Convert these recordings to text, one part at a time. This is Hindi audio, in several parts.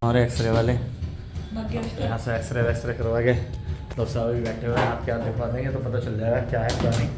और एक्सरे वाले यहाँ से एक्सरे करवा के डॉक्टर साहब भी बैठे हुए हैं। आप क्या दिखवा देंगे तो पता चल जाएगा क्या है क्या नहीं।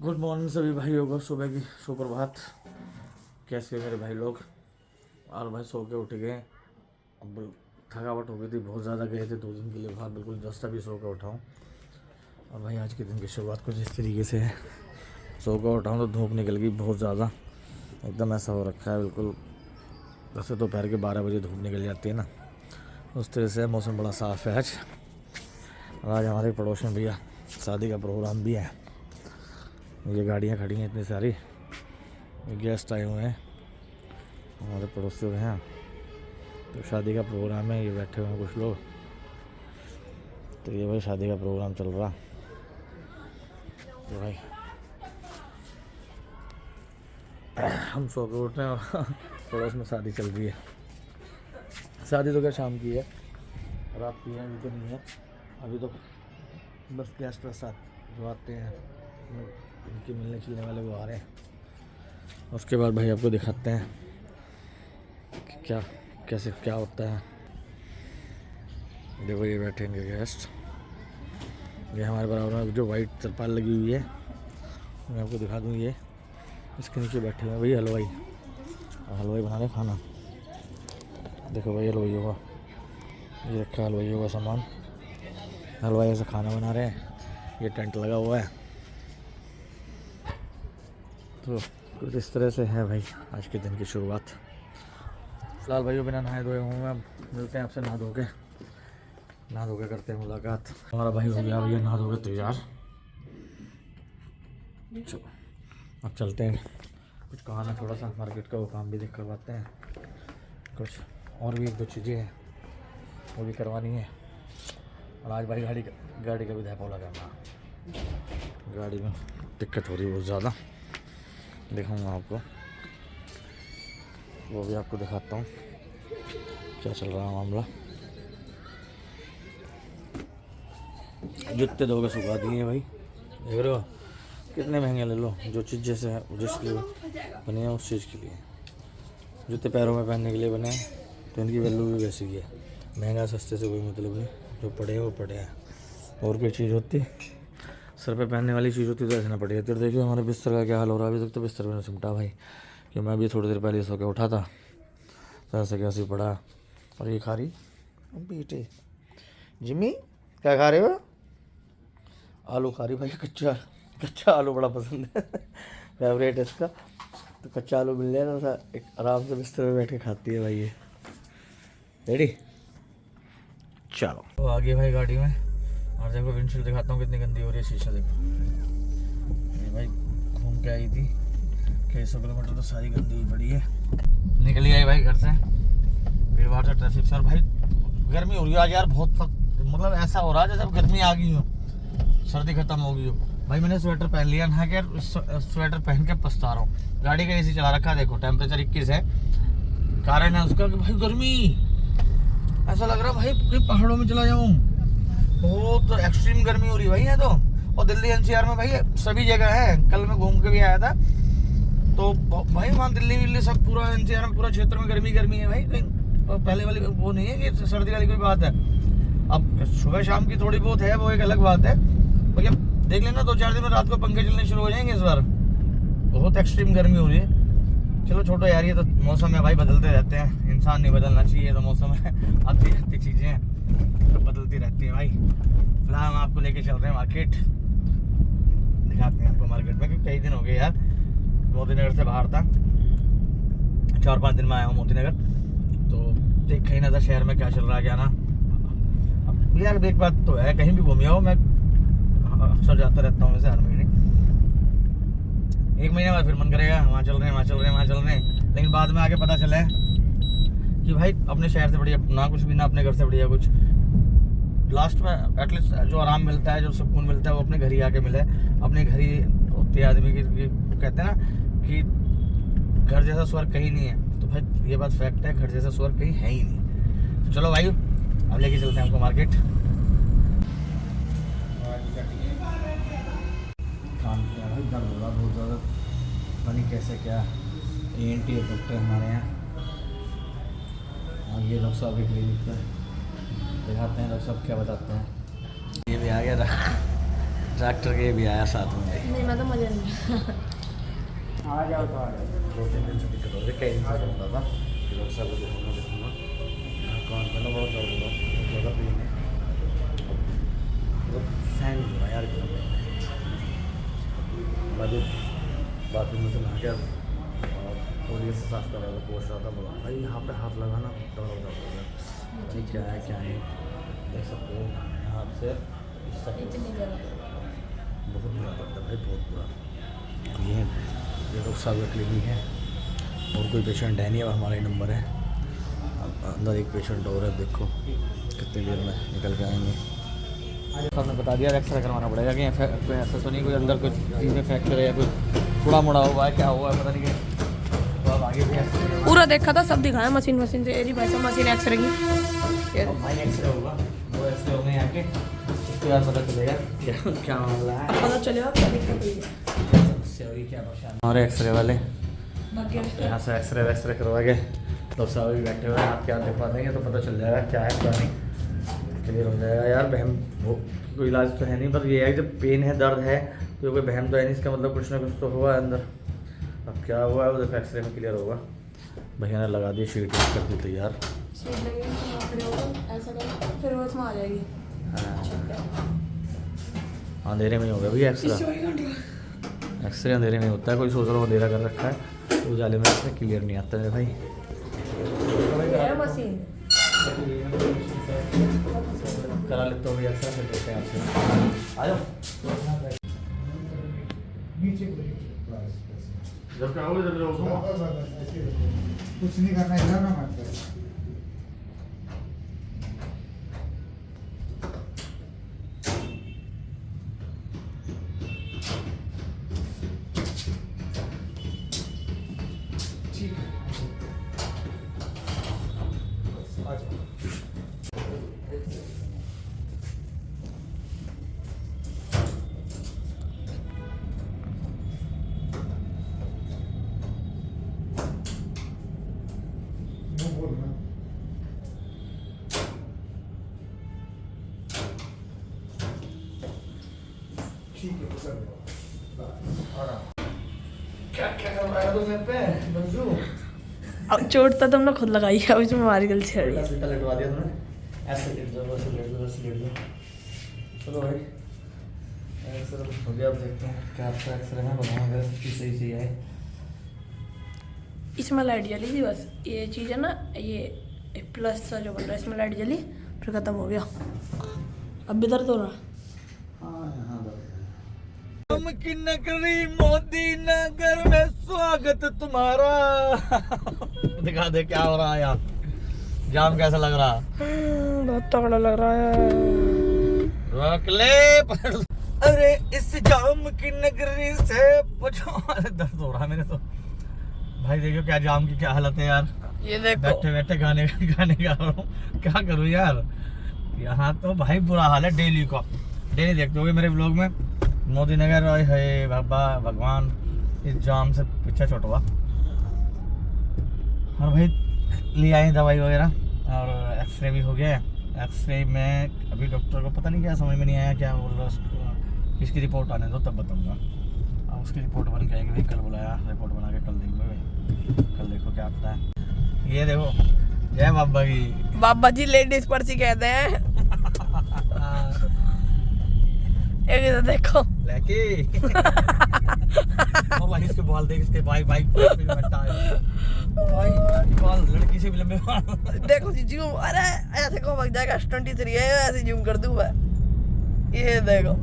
गुड मॉर्निंग सभी भाइयों को, सुबह की सुप्रभात। कैसे हो मेरे भाई लोग? और भाई सो के उठ गए। अब थकावट हो गई थी, बहुत ज़्यादा गए थे 2 दिन के लिए बाहर, बिल्कुल जस्ट अभी सो के उठाऊँ। और भाई आज के दिन की शुरुआत कुछ इस तरीके से है। सो के उठाऊँ तो धूप निकल गई बहुत ज़्यादा, एकदम ऐसा हो रखा है बिल्कुल। वैसे दोपहर के 12 बजे धूप निकल जाती है ना, उस तरह से मौसम बड़ा साफ़ है आज। और आज हमारे पड़ोस में भैया शादी का प्रोग्राम भी है। ये गाड़ियाँ खड़ी हैं इतनी सारी, गेस्ट आए हुए हैं हमारे पड़ोसियों के यहाँ, तो शादी का प्रोग्राम है। ये बैठे हुए हैं कुछ लोग, तो ये भाई शादी का प्रोग्राम चल रहा। तो भाई हम सो के उठ रहे हैं और पड़ोस में शादी चल रही है। शादी तो क्या शाम की है, रात की है, अभी तो नहीं है। अभी तो बस गेस्ट के साथ जो आते हैं इनके मिलने जुलने वाले वो आ रहे हैं। उसके बाद भाई आपको दिखाते हैं कि क्या कैसे क्या होता है। देखो ये बैठे हैं गेस्ट, ये हमारे बराबर में जो वाइट तिरपाल लगी हुई है, मैं आपको दिखा दूँ। ये इसके नीचे बैठे हुए हैं भाई हलवाई, और हलवाई बना रहे खाना। देखो भाई हलवाइयों का ये रखा, हलवाइयों का सामान, हलवाई ऐसे खाना बना रहे हैं। ये टेंट लगा हुआ है। तो कुछ इस तरह से है भाई आज के दिन की शुरुआत। फिलहाल भाइयों बिना नहाए धोए हूँ मैं, मिलते हैं आपसे नहा धो के करते हैं मुलाकात। हमारा भाई हो गया भैया नहा धो के तैयार। चलो अब चलते हैं, कुछ कहाना थोड़ा सा मार्केट का वो काम भी देख करवाते हैं। कुछ और भी 1-2 चीज़ें हैं वो भी करवानी है। और आज भाई गाड़ी का भी धैपा लगाना, गाड़ी में दिक्कत हो रही है बहुत ज़्यादा। दिखाऊंगा आपको, वो भी आपको दिखाता हूँ क्या चल रहा है मामला। जूते धो के सुखा दिए भाई, देख रहे हो कितने महंगे। ले लो जो चीज़ जैसे है जिसके लिए बने हैं उस चीज़ के लिए। जूते पैरों में पहनने के लिए बने हैं तो इनकी वैल्यू भी वैसी ही है। महंगा सस्ते से कोई मतलब नहीं, जो पड़े हैं वो पड़े हैं। और कोई चीज़ होती सर पे पहनने वाली चीज़ होती तो ऐसे ना पड़ी है। तो देखिए हमारे बिस्तर का क्या हाल हो रहा है। अभी तक तो बिस्तर में नहीं सिमटा भाई, कि मैं भी थोड़ी देर पहले सो के उठा था, तो ऐसे कैसे पड़ा। और ये खा रही बेटे जिम्मी, क्या खा रहे हो? आलू खा रही भाई, कच्चा आलू बड़ा पसंद है फेवरेट है इसका। तो कच्चा आलू मिल जाए ना, एक आराम से बिस्तर में बैठ के खाती है भाई ये। रेडी, चलो तो आगे भाई गाड़ी में। और देखो विंडशील्ड दिखाता हूँ कितनी गंदी हो रही है, शीशा देखो। ये भाई घूम के आई थी कई 100 किलोमीटर, तो सारी गंदी हुई पड़ी है। निकली आई भाई घर से, भीड़ भाड़ से, ट्रैफिक से। और भाई गर्मी हो रही है आज यार बहुत, मतलब ऐसा हो रहा है जैसे गर्मी आ गई हो, सर्दी खत्म हो गई हो। भाई मैंने स्वेटर पहन लिया ना, कि स्वेटर पहन के पछता रहा हूँ। गाड़ी का एसी चला रखा है, देखो टेम्परेचर 21 है। कारण है उसका कि भाई गर्मी, ऐसा लग रहा है भाई कि पहाड़ों में चला जाऊँ। बहुत एक्सट्रीम गर्मी हो रही है भाई यहाँ तो। और दिल्ली एनसीआर में भाई सभी जगह है। कल मैं घूम के भी आया था, तो भाई वहाँ दिल्ली सब पूरा एनसीआर में पूरा क्षेत्र में गर्मी है भाई। कहीं पहले वाली वो नहीं है कि सर्दी वाली कोई बात है। अब सुबह शाम की थोड़ी बहुत है, वो एक अलग बात है। भैया देख लेना 2-4 दिन में रात को पंखे चलने शुरू हो जाएंगे इस बार। बहुत एक्सट्रीम गर्मी हो रही है। चलो छोटो यार, ये तो मौसम है भाई, बदलते रहते हैं। इंसान नहीं बदलना चाहिए, तो मौसम है, आती चीज़ें हैं तो बदलती रहती हैं भाई। फिलहाल हम आपको लेके चल रहे हैं मार्केट, दिखाते हैं आपको मार्केट में। क्योंकि कई दिन हो गए यार, मोदी नगर से बाहर था, 4-5 दिन में आया हूँ मोदी नगर, तो देख ही ना था शहर में क्या चल रहा है क्या ना। अब यार एक बात तो है, कहीं भी घूमिए हो, मैं अक्सर जाता रहता हूँ वैसे हर महीने। 1 महीने बाद फिर मन करेगा वहाँ चल रहे हैं। लेकिन बाद में आके पता चला है कि भाई अपने शहर से बढ़िया ना कुछ भी, ना अपने घर से बढ़िया कुछ। लास्ट में एटलीस्ट जो आराम मिलता है, जो सुकून मिलता है, वो अपने घर ही आके मिले। अपने घर ही होती है आदमी की, कहते हैं ना कि घर जैसा स्वर्ग कहीं नहीं है। तो भाई ये बात फैक्ट है, घर जैसा स्वर्ग कहीं है ही नहीं। तो चलो भाई अब लेके चलते हैं हमको मार्केट। काम किया भाई, दर्द हो रहा बहुत ज़्यादा, पता नहीं कैसे क्या। ENT डॉक्टर हमारे यहाँ। और ये डॉक्टर साहब की क्लिनिक पे दिखाते हैं, डॉक्टर साहब क्या बताते हैं। ये भी आ गया डॉक्टर के, भी आया साथ में। नहीं मैं तो मजा नहीं आ जाओ तो आ जाओ। 2-3 दिन से दिक्कत हो रही है, कई दिन से चल रहा था कि डॉक्टर साहब को देखूँगा कौन करना, बहुत दर्द हुआ, ज़्यादा पेन है, मतलब सहन नहीं हो रहा यार। बाथरूम में से नहा के तौलिए से साफ कर रहा था, पोछ रहा था, बोला भाई यहाँ पे हाथ लगाना दर्द हो रहा है। भाई क्या है क्या नहीं देख सकते हो, यहाँ से इस तक बहुत बुरा दर्द है भाई, बहुत बुरा। ये डॉक्टर साहब का क्लिनिक है और कोई पेशेंट है नहीं, अब हमारा ही नंबर है। अब अंदर एक पेशेंट और है, देखो कितनी देर में निकल के आएंगे। हमने बता दिया एक्सरे करवाना पड़ेगा कि कोई ऐसा तो नहीं कोई अंदर कोई चीज़ में फ्रैक्चर है या कोई थोड़ा मोड़ा हुआ है, क्या हुआ है पता नहीं। तो अब आगे भी पूरा देखा था, सब दिखाया मशीन से। एरी भाई साहब मशीन एक्सरे की, भाई एक्सरे होगा, वो एक्सरे होंगे यहाँ के, उसके बाद पता चलेगा क्या क्या मामला है, पता चलेगा क्या दिक्कत हुई है, समस्या हुई, क्या परेशानी। हमारे एक्सरे वाले यहाँ से एक्सरे वैक्सरे करवा के डॉक्टर साहब भी बैठे हुए हैं, आप क्या दिखवा देंगे तो पता चल जाएगा क्या है क्या नहीं, क्लियर हो जाएगा यार। बहम वो कोई इलाज तो है नहीं, पर ये है जब पेन है, दर्द है तो कोई बहम तो है नहीं, इसका मतलब कुछ ना कुछ तो हुआ है अंदर। अब क्या हुआ है वो देखो एक्सरे में क्लियर होगा। भैया ने लगा दी शीट कर दी तैयार, फिर वो इसमें आ जाएगी। अंधेरे में ही होगा भैया एक्सरे, एक्सरे अंधेरे में होता है, कोई सोच रहा अंधेरा कर रखा है तो उजाले में इसमें क्लियर नहीं आता है भाई। मशीन करा लेते हो भैया एक्सरे, फिर देखते हैं आपसे। आ जाओ जब क्या होगा, जब कुछ नहीं करना, इधर ना मत कर। ठीक है, आ जाओ। ठीक है, कर लो। आराम। क्या क्या कर रहा है तुम मेरे पे बंजू? अब चोट तो तुमने खुद लगाई है, अब इसमें हमारी गलती है। सीटा लटवा दिया तुमने, ऐसे लेट जाओ, वैसे लेट जाओ, वैसे लेट जाओ। चलो भाई एक्सरे हो गया, अब देखते हैं क्या आपका एक्सरे में बनाऊंगा, सबकी सही सही है। इसमें लाइट जली थी बस, ये चीज़ है ना, ये प्लस सा जो बन रहा है इसमें लाइट जली, फिर ख़त्म हो गया। अब भी दर्द हो रहा। हाँ यहाँ की नगरी मोदी नगर में स्वागत तुम्हारा। दिखा दे क्या हो रहा है यार, जाम कैसा लग रहा? बहुत तगड़ा लग रहा है। रोक ले अरे इस जाम की नगरी से बचो। दर्द हो रहा है मेरे तो भाई, देखो क्या जाम की क्या हालत है यार। ये देखो बैठे बैठे गाने गाने गा रहा हूँ, क्या करूँ यार। यहाँ तो भाई बुरा हाल है, डेली का डेली देखते होगे मेरे ब्लॉग में। मोदी नगर है बाबा भगवान, इस जाम से पीछे छुटवा। और भाई ले आए दवाई वगैरह और एक्सरे भी हो गया। एक्सरे में अभी डॉक्टर को पता नहीं क्या समझ में नहीं आया, क्या बोल रहा है, इसकी रिपोर्ट आने दो तब बताऊँगा। अब उसकी रिपोर्ट बन के आएगी भाई, कल बुलाया, रिपोर्ट बना के कल देंगे भाई, कल देखो क्या आता है। ये देखो जय बाबा की। बाबा जी लेडीज पर्ची कहते हैं। एक इधर देखो लेके भाई इसके बाल देख, इसके भाई भाई बाल लड़की से भी लंबे बाल। देखो जी जूम, अरे ऐसे को भाग जाएगा, 23 है ऐसे जूम कर दूं मैं। ये देखो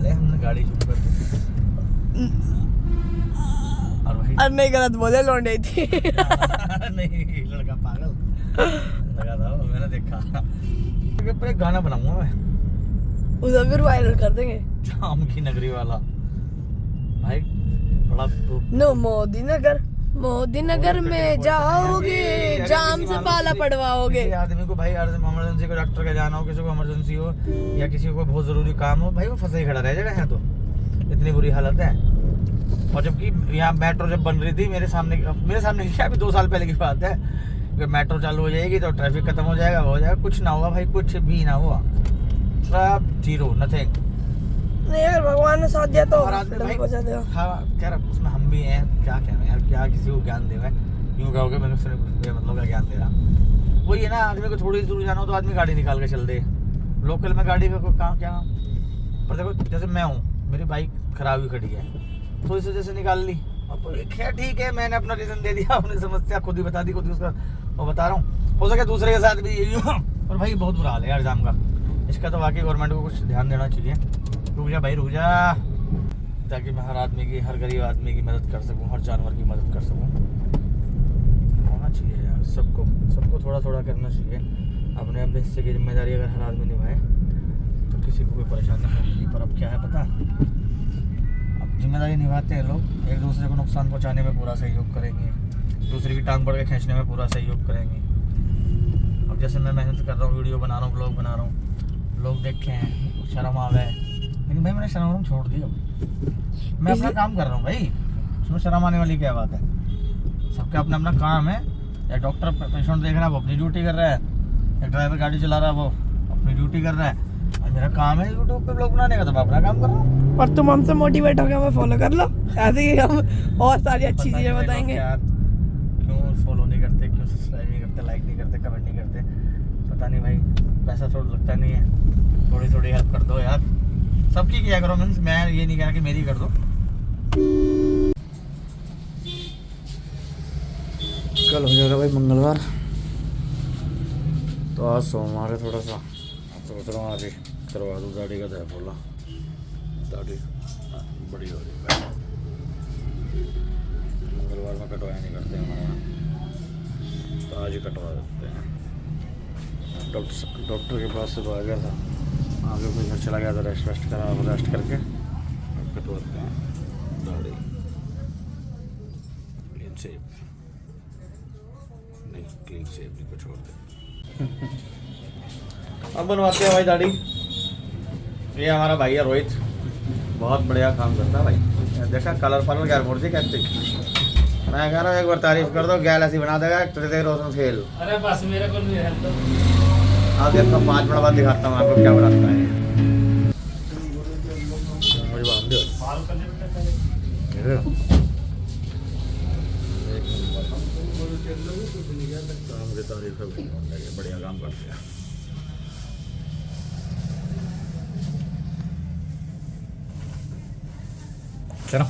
ले हमने गाड़ी जूम कर दी। और भाई अरे नहीं गलत बोले, लौंडे थी। नहीं लड़का पागल लगा था, मैंने देखा। एक गाना बनाऊंगा मैं, उसे फिर वायरल कर देंगे। जाम की नगरी वाला भाई, बड़ा नो मोदी नगर मोदी नगर में जाओगे, जाम से पाला पड़वाओगे। किसी आदमी को भाई इमरजेंसी को डॉक्टर का जाना हो, किसी को इमरजेंसी हो या किसी को बहुत जरूरी काम हो, भाई वो फंसा ही खड़ा रह जाएगा यहाँ तो, इतनी बुरी हालत है। और जबकि यहाँ मेट्रो जब बन रही थी मेरे सामने क्या, अभी 2 साल पहले की बात है, अगर मेट्रो चालू हो जाएगी तो ट्रैफिक खत्म हो जाएगा, वो हो जाएगा, कुछ ना हुआ भाई, कुछ भी ना हुआ, सब जीरो, नथिंग। नहीं अगर भगवान ने साथ दिया तो और आदमी भाई हाँ यार, उसमें हम भी हैं, क्या कह रहे हैं यार, क्या किसी को ज्ञान दे रहा है, यूँ कहोगे मैंने सिर्फ मतलब का ज्ञान दे रहा। वही है ना, आदमी को थोड़ी दूर जाना हो तो आदमी गाड़ी निकाल के चल दे, लोकल में गाड़ी का कोई कहाँ क्या। पर देखो जैसे मैं हूँ, मेरी बाइक खराब ही खड़ी है तो इस वजह से निकाल ली, अब खैर ठीक है, मैंने अपना रीज़न दे दिया, अपनी समस्या खुद ही बता दी, खुद ही उसका वो बता रहा हूँ, हो सके दूसरे के साथ भी यही हो। और भाई बहुत बुरा हाल है यार जाम का, इसका तो वाकई गवर्नमेंट को कुछ ध्यान देना चाहिए। रुक जा भाई रुक जा, ताकि मैं हर आदमी की, हर गरीब आदमी की मदद कर सकूं, हर जानवर की मदद कर सकूं। होना चाहिए यार, सबको थोड़ा थोड़ा करना चाहिए, अपने अपने हिस्से की जिम्मेदारी अगर हर आदमी निभाए तो किसी को कोई परेशानी नहीं होगी। पर अब क्या है पता, अब जिम्मेदारी निभाते हैं लोग, एक दूसरे को नुकसान पहुँचाने में पूरा सहयोग करेंगे, दूसरे की टांग पकड़ के खींचने में पूरा सहयोग करेंगे। अब जैसे मैं मेहनत कर रहा हूँ, वीडियो बना रहा हूँ, ब्लॉग बना रहा हूँ, लोग देखें, शर्म आवे, लेकिन भाई मैंने शर्म छोड़ दी, अब मैं अपना काम कर रहा हूँ भाई, उसमें शर्म आने वाली क्या बात है। सबका अपना अपना काम है, एक डॉक्टर पेशेंट देख रहा है वो अपनी ड्यूटी कर रहा है, एक ड्राइवर गाड़ी चला रहा है वो अपनी ड्यूटी कर रहा है, और मेरा काम है यूट्यूब पे ब्लॉग बनाने का, तो मैं अपना काम कर रहा हूँ। और तुम हमसे मोटिवेट हो गए, हमें फॉलो कर लो, ऐसे ही हम और सारी अच्छी चीजें बताएंगे। क्यों फॉलो नहीं करते, क्यों सब्सक्राइब नहीं करते, लाइक नहीं करते, कमेंट नहीं करते, पता नहीं भाई, पैसा थोड़ा लगता नहीं है, थोड़ी थोड़ी हेल्प कर दो यार, सबकी किया करो, मीन्स मैं ये नहीं कह रहा कि मेरी कर दो। कल हो जाएगा भाई मंगलवार, तो आज सोमवार है, थोड़ा सा सोच रहा हूँ आज ही करवा दूँ दाढ़ी का, दे बोला दाढ़ी बड़ी हो रही है, मंगलवार में कटवाया नहीं करते हमारे यहाँ, तो आज ही कटवा देते हैं। डॉक्टर के पास से तो आ गया था, आगे कोई घर चला गया था, रेस्ट करके कटवाते हैं दाढ़ी, क्लीन शेप नहीं, क्लीन शेप नहीं, कुछ और अब बनवाते हैं भाई दाढ़ी। ये हमारा भाई है रोहित, बहुत बढ़िया काम करता है भाई, देखा कलर पलर क्या मोड़ दी कहते, मैं कह रहा हूँ एक बार तारीफ कर दो, गैल ऐसी बना देगा रोशन फेल। अरे बस मेरे को नहीं है तो आप देखो 5 मिनट बाद दिखाता हूँ आपको क्या बनाता है। काम की तारीफ है, बढ़िया काम करते हैं। चलो।